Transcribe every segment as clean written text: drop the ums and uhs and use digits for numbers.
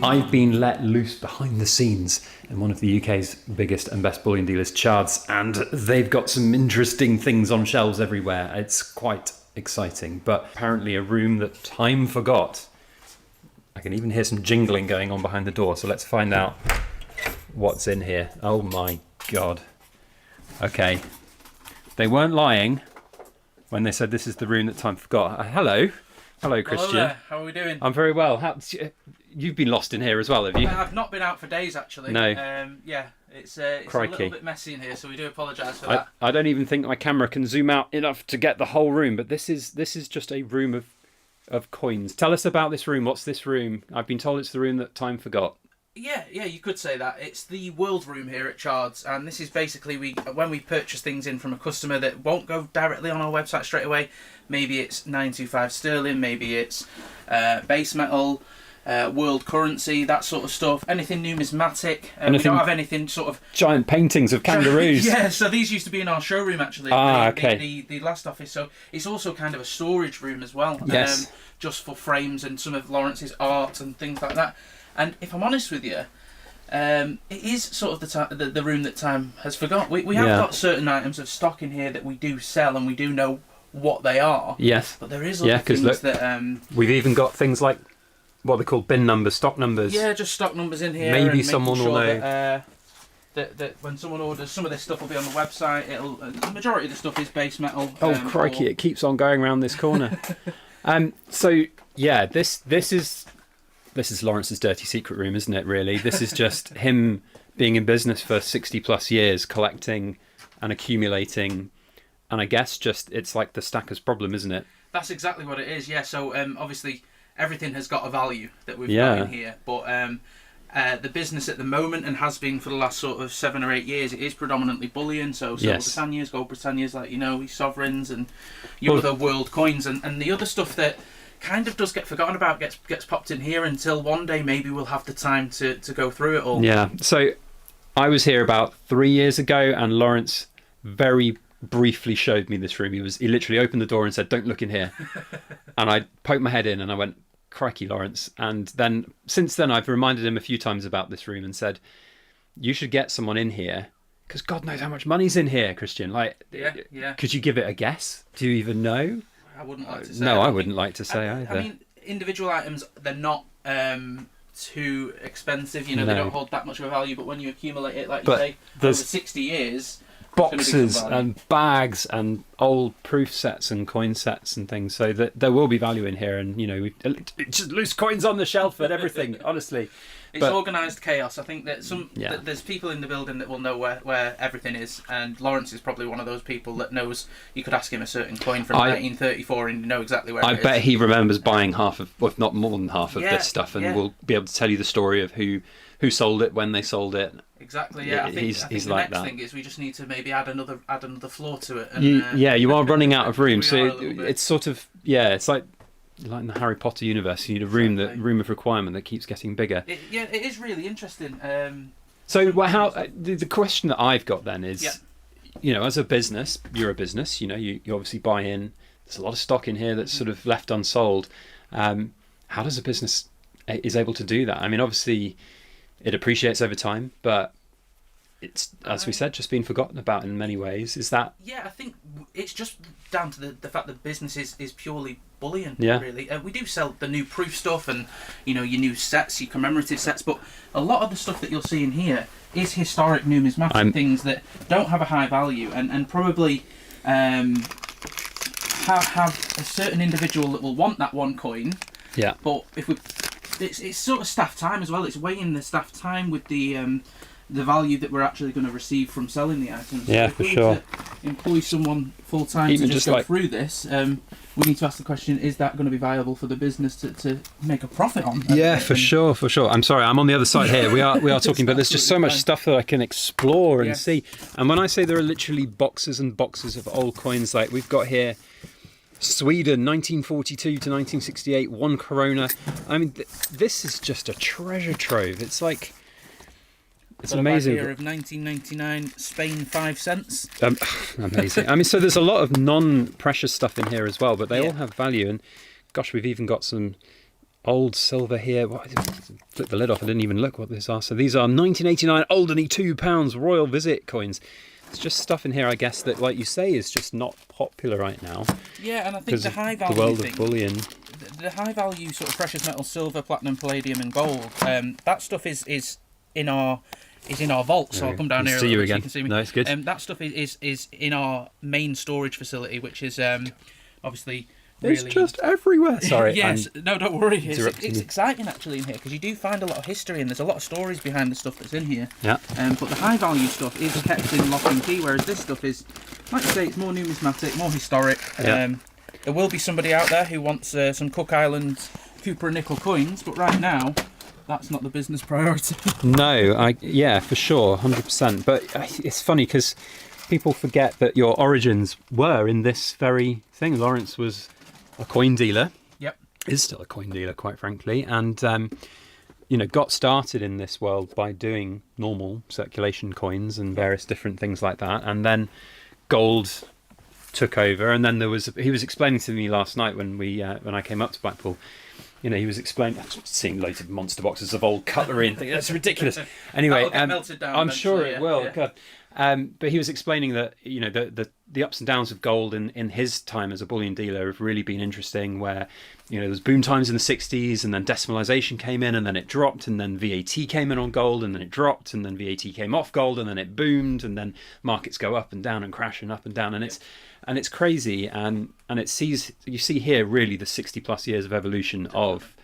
I've been let loose behind the scenes in one of the UK's biggest and best bullion dealers, Chards, and they've got some interesting things on shelves everywhere. It's quite exciting, but apparently a room that time forgot. I can even hear some jingling going on behind the door, so let's find out what's in here. Oh my God. Okay. They weren't lying when they said this is the room that time forgot. Hello. Hello, Christian. Hello there. How are we doing? I'm very well. You've been lost in here as well, have you? I've not been out for days, actually. No. Yeah, it's a little bit messy in here, so we do apologise for that. I don't even think my camera can zoom out enough to get the whole room, but this is just a room of coins. Tell us about this room. What's this room? I've been told it's the room that time forgot. Yeah, you could say that. It's the world room here at Chards, and this is basically when we purchase things in from a customer that won't go directly on our website straight away. Maybe it's 925 sterling, maybe it's base metal, world currency, that sort of stuff. Anything numismatic. We don't have anything sort of giant paintings of kangaroos. Yeah, so these used to be in our showroom actually. Okay. The last office. So it's also kind of a storage room as well. Yes. Just for frames and some of Lawrence's art and things like that. And if I'm honest with you, it is sort of the room that time has forgot. We have got certain items of stock in here that we do sell and we do know what they are. Yes. But there is other things look, that... we've even got things like what they call bin numbers, stock numbers. Yeah, just stock numbers in here. Maybe someone will know. That when someone orders, some of this stuff will be on the website. The majority of the stuff is base metal. Oh, crikey, it keeps on going around this corner. So, yeah, this is Lawrence's dirty secret room, isn't it, really? This is just him being in business for 60 plus years, collecting and accumulating. And I guess it's like the stacker's problem, isn't it? That's exactly what it is, yeah. So obviously everything has got a value that we've got in here. But the business at the moment, and has been for the last sort of 7 or 8 years, it is predominantly bullion. So silver Britannias, gold Britannias, like, sovereigns and your other world coins. And the other stuff that kind of does get forgotten about gets popped in here until one day maybe we'll have the time to go through it all. Yeah, so I was here about 3 years ago and Lawrence very briefly showed me this room. He literally opened the door and said, "Don't look in here." And I poked my head in and I went, "Crikey, Lawrence." And then since then I've reminded him a few times about this room and said, "You should get someone in here because God knows how much money's in here, Christian. Like, yeah. Could you give it a guess? Do you even know?" I wouldn't like to say. No, I wouldn't like to say either. I mean, individual items, they're not too expensive. They don't hold that much of a value. But when you accumulate it, like you say, over 60 years, boxes and bags and old proof sets and coin sets and things. So that there will be value in here. And just loose coins on the shelf and everything. Honestly. It's organised chaos. I think that there's people in the building that will know where everything is, and Lawrence is probably one of those people that knows. You could ask him a certain coin from 1934 and you know exactly where it is. I bet he remembers buying half of, if not more than half of this stuff, and will be able to tell you the story of who sold it, when they sold it. Exactly, yeah. I think the like next that. thing is we just need to maybe add another floor to it. And, you are running out of room, so it's sort of it's like in the Harry Potter universe, you need a room of requirement that keeps getting bigger. It is really interesting. So the question that I've got then is, as a business, you're a business. You obviously buy in. There's a lot of stock in here that's sort of left unsold. How does a business is able to do that? I mean, obviously, it appreciates over time, but it's, as we said, just been forgotten about in many ways. Is that? Yeah, I think it's just down to the fact that business is purely bullion. Yeah. Really, we do sell the new proof stuff and your new sets, your commemorative sets, but a lot of the stuff that you'll see in here is historic numismatic things that don't have a high value and probably have a certain individual that will want that one coin. Yeah. But it's sort of staff time as well. It's weighing the staff time with the value that we're actually going to receive from selling the items. Yeah, so for sure. To employ someone full time to just go through this, we need to ask the question: is that going to be viable for the business to make a profit on? Yeah, for sure. I'm sorry, I'm on the other side here. We are talking, but there's just so much stuff that I can explore and see. And when I say there are literally boxes and boxes of old coins, like we've got here. Sweden, 1942 to 1968, 1 krona. I mean, this is just a treasure trove. It's like, it's amazing. Here of 1999, Spain 5 cents. Amazing. I mean, so there's a lot of non-precious stuff in here as well, but they all have value. And gosh, we've even got some old silver here. Flip the lid off, I didn't even look what these are. So these are 1989 Alderney £2 Royal Visit coins. It's just stuff in here, I guess, that, like you say, is just not popular right now. Yeah, and I think the high value the world of bullion. The high value sort of precious metals, silver, platinum, palladium, and gold. That stuff is in our vault. So I'll come down here. See you again. So you can see me. No, it's good. That stuff is in our main storage facility, which is obviously. It's really... just everywhere. Sorry. Yes, no, don't worry. It's exciting actually in here because you do find a lot of history and there's a lot of stories behind the stuff that's in here. Yeah. But the high value stuff is kept in lock and key, whereas this stuff is, like I say, it's more numismatic, more historic. Yeah. There will be somebody out there who wants some Cook Island copper and nickel coins, but right now, that's not the business priority. No, yeah, for sure, 100%. But it's funny because people forget that your origins were in this very thing. Lawrence was a coin dealer. Yep. Is still a coin dealer, quite frankly, and got started in this world by doing normal circulation coins and various different things like that, and then gold took over. And then he was explaining to me last night when I came up to Blackpool. He was explaining, seeing loads of monster boxes of old cutlery and things. That's ridiculous. Anyway, melted down I'm sure it will. Yeah. God. But he was explaining that the ups and downs of gold in his time as a bullion dealer have really been interesting. Where there was boom times in the 60s, and then decimalisation came in, and then it dropped, and then VAT came in on gold, and then it dropped, and then VAT came off gold, and then it boomed, and then markets go up and down and crash and up and down, and it's crazy, and you see here really the 60+ years of evolution of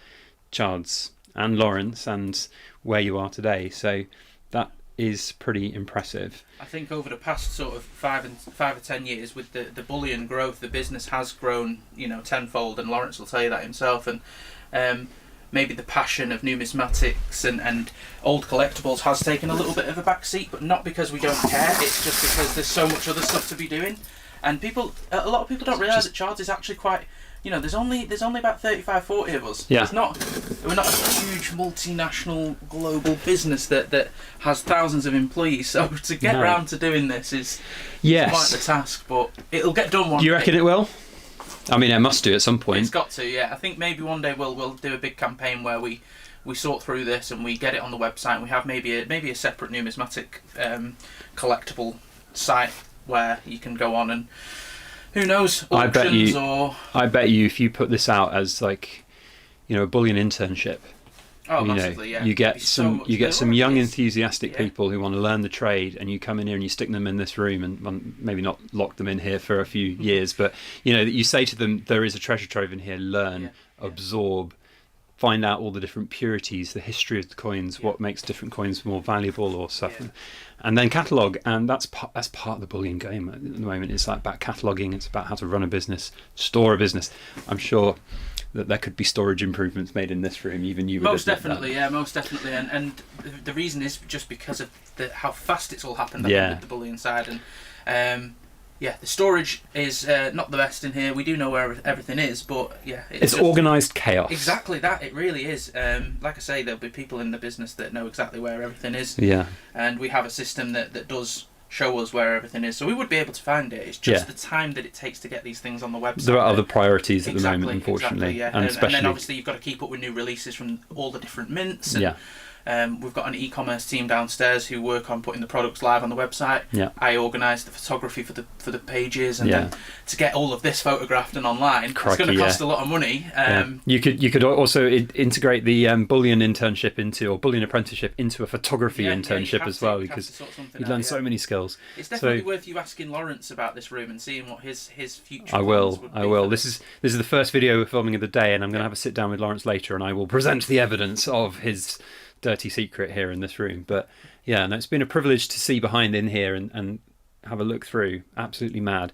Chards and Lawrence and where you are today. So that is pretty impressive. I think over the past sort of 5 or 10 years, with the bullion growth, the business has grown, tenfold, and Lawrence will tell you that himself. And maybe the passion of numismatics and old collectibles has taken a little bit of a back seat, but not because we don't care. It's just because there's so much other stuff to be doing, and a lot of people don't realise that Chards is actually quite. There's only about 35, 40 of us. Yeah. We're not a huge multinational global business that has thousands of employees. So to get round to doing this is quite the task, but it'll get done one day. Do you reckon it will? I mean, it must do at some point. It's got to, yeah. I think maybe one day we'll do a big campaign where we sort through this and we get it on the website. And we have maybe a separate numismatic collectible site where you can go on and. Who knows? I bet you if you put this out as a bullion internship. Oh, massively, yeah. You get some young enthusiastic people who want to learn the trade, and you come in here and you stick them in this room, and maybe not lock them in here for a few years, but you say to them, there is a treasure trove in here. Learn, absorb, find out all the different purities, the history of the coins, what makes different coins more valuable or stuff. And then catalogue, and that's part of the bullion game at the moment. It's about cataloguing. It's about how to run a business, store a business. I'm sure that there could be storage improvements made in this room. Even you would most definitely, and the reason is just because of how fast it's all happened with the bullion side, and the storage is not the best in here. We do know where everything is, but it's organised chaos. Exactly that. It really is. Like I say, there'll be people in the business that know exactly where everything is. Yeah. And we have a system that does show us where everything is, so we would be able to find it. It's just the time that it takes to get these things on the website. There are other priorities at the moment, unfortunately. Exactly, and then obviously you've got to keep up with new releases from all the different mints. And, we've got an e-commerce team downstairs who work on putting the products live on the website. Yeah. I organise the photography for the pages, and then to get all of this photographed and online, it's going to cost a lot of money. You could also integrate the bullion internship or bullion apprenticeship into a photography internship as well, because you learn so many skills. It's definitely worth you asking Lawrence about this room and seeing what his future. I will. This is the first video we're filming of the day, and I'm going to have a sit down with Lawrence later, and I will present the evidence of his dirty secret here in this room. But it's been a privilege to see behind in here and have a look through. Absolutely mad.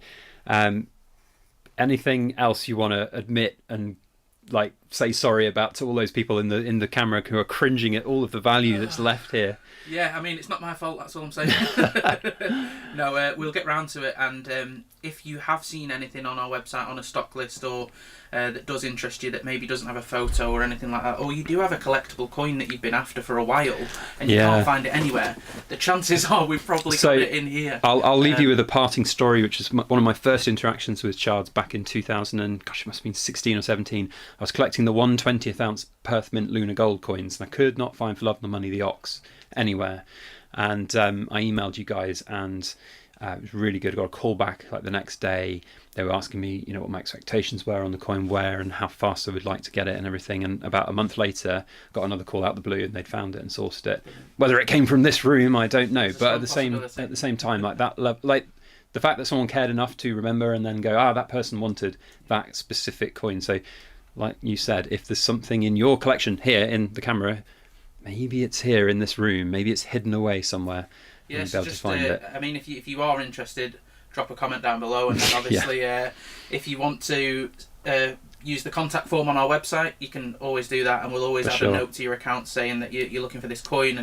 Anything else you want to admit and say sorry about to all those people in the camera who are cringing at all of the value that's left here? I mean, it's not my fault, that's all I'm saying. No, we'll get round to it, and if you have seen anything on our website on a stock list or that does interest you, that maybe doesn't have a photo or anything like that, or you do have a collectible coin that you've been after for a while and you can't find it anywhere, the chances are we've probably got it in here. I'll leave you with a parting story, which is one of my first interactions with Chards back in 2000, and gosh, it must have been 16 or 17. I was collecting collecting the 1/20th ounce Perth Mint Lunar Gold coins, and I could not find for love nor money the Ox anywhere. And I emailed you guys, and it was really good. I got a call back like the next day. They were asking me, you know, what my expectations were on the coin, where and how fast I would like to get it and everything. And about a month later, got another call out the blue, and they'd found it and sourced it. Whether it came from this room, I don't know. But at the same time, like that, like the fact that someone cared enough to remember and then go, that person wanted that specific coin. So, like you said, if there's something in your collection here in the camera, maybe it's here in this room, maybe it's hidden away somewhere. Yes, yeah, so just find it. I mean, if you are interested, drop a comment down below, and then obviously if you want to use the contact form on our website, you can always do that, and we'll always add a note to your account saying that you're looking for this coin.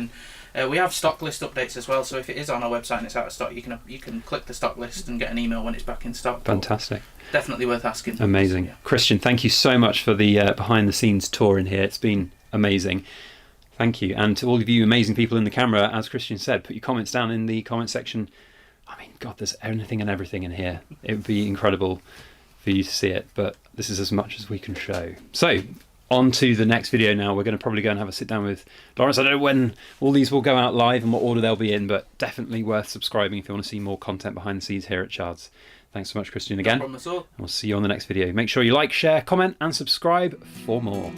And we have stock list updates as well, so if it is on our website and it's out of stock, you can click the stock list and get an email when it's back in stock. Fantastic. But definitely worth asking. Amazing. Yeah. Christian, thank you so much for the behind the scenes tour in here. It's been amazing. Thank you. And to all of you amazing people in the camera, as Christian said, put your comments down in the comment section. I mean, God, there's anything and everything in here. It would be incredible for you to see it, but this is as much as we can show. So, on to the next video now. We're going to probably go and have a sit down with Lawrence. I don't know when all these will go out live and what order they'll be in, but definitely worth subscribing if you want to see more content behind the scenes here at Chards. Thanks so much, Christian, again. No problem at all. We'll see you on the next video. Make sure you like, share, comment, and subscribe for more.